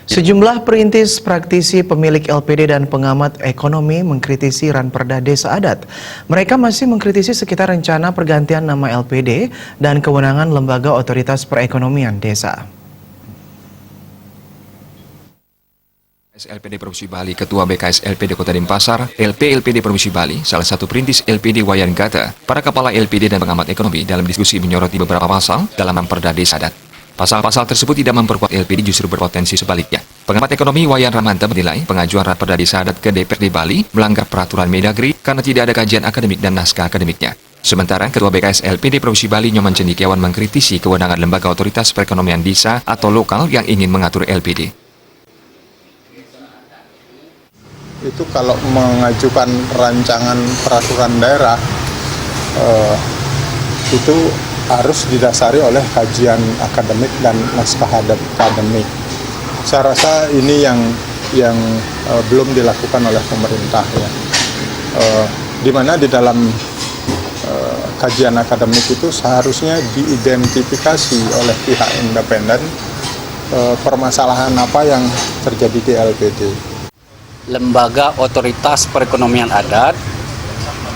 Sejumlah perintis, praktisi, pemilik LPD dan pengamat ekonomi mengkritisi Ranperda Desa Adat. Mereka masih mengkritisi sekitar rencana pergantian nama LPD dan kewenangan Lembaga Otoritas Perekonomian Desa. LPD Provinsi Bali, Ketua BKS LPD Kota Denpasar, LPD Provinsi Bali, salah satu perintis LPD Wayan Gata, para kepala LPD dan pengamat ekonomi dalam diskusi menyoroti beberapa pasal dalam Ranperda Desa Adat. Pasal-pasal tersebut tidak memperkuat LPD, justru berpotensi sebaliknya. Pengamat ekonomi Wayan Ramanta menilai pengajuan Ranperda Desa Adat ke DPRD Bali melanggar peraturan Mendagri karena tidak ada kajian akademik dan naskah akademiknya. Sementara Ketua BKS LPD Provinsi Bali Nyoman Cendekiawan mengkritisi kewenangan Lembaga Otoritas Perekonomian Desa atau lokal yang ingin mengatur LPD. Itu kalau mengajukan rancangan peraturan daerah itu harus didasari oleh kajian akademik dan naskah akademik. Saya rasa ini yang belum dilakukan oleh pemerintah ya. Di mana di dalam kajian akademik itu seharusnya diidentifikasi oleh pihak independen permasalahan apa yang terjadi di LPD. Lembaga Otoritas Perekonomian Adat,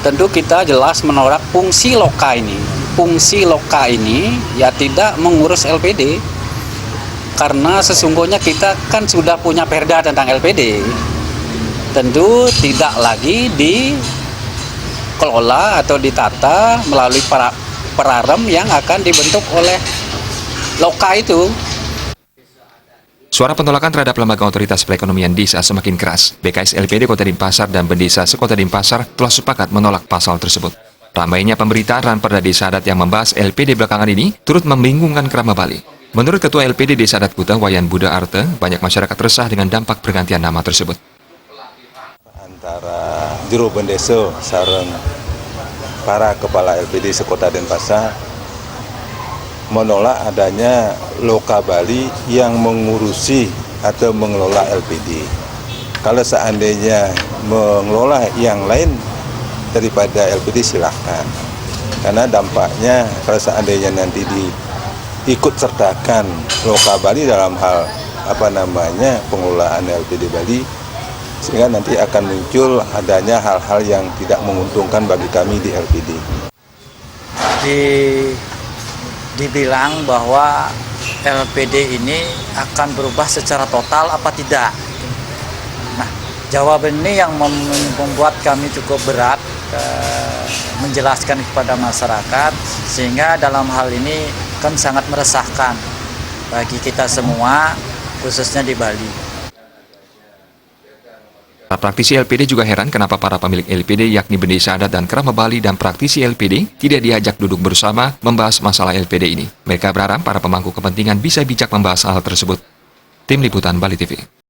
tentu kita jelas menolak fungsi loka ini. Fungsi loka ini ya tidak mengurus LPD, karena sesungguhnya kita kan sudah punya perda tentang LPD. Tentu tidak lagi dikelola atau ditata melalui perarem yang akan dibentuk oleh loka itu. Suara penolakan terhadap Lembaga Otoritas Perekonomian Desa semakin keras. BKS LPD Kota Denpasar dan Bendesa Sekota Denpasar telah sepakat menolak pasal tersebut. Ramainya pemberitaan Ranperda Desa Adat yang membahas LPD belakangan ini turut membingungkan Krama Bali. Menurut Ketua LPD Desa Adat Kuta Wayan Buddha Arte, banyak masyarakat resah dengan dampak pergantian nama tersebut. Antara juru Bendesa sareng para kepala LPD Sekota Denpasar menolak adanya Loka Bali yang mengurusi atau mengelola LPD. Kalau seandainya mengelola yang lain daripada LPD silahkan. Karena dampaknya kalau seandainya nanti diikut sertakan Loka Bali dalam hal pengelolaan LPD Bali, sehingga nanti akan muncul adanya hal-hal yang tidak menguntungkan bagi kami di LPD. Dibilang bahwa LPD ini akan berubah secara total apa tidak. Nah, jawaban ini yang membuat kami cukup berat menjelaskan kepada masyarakat, sehingga dalam hal ini kan sangat meresahkan bagi kita semua, khususnya di Bali. Praktisi LPD juga heran kenapa para pemilik LPD yakni Bendesa Adat dan Krama Bali dan praktisi LPD tidak diajak duduk bersama membahas masalah LPD ini. Mereka berharap para pemangku kepentingan bisa bijak membahas hal tersebut. Tim Liputan Bali TV.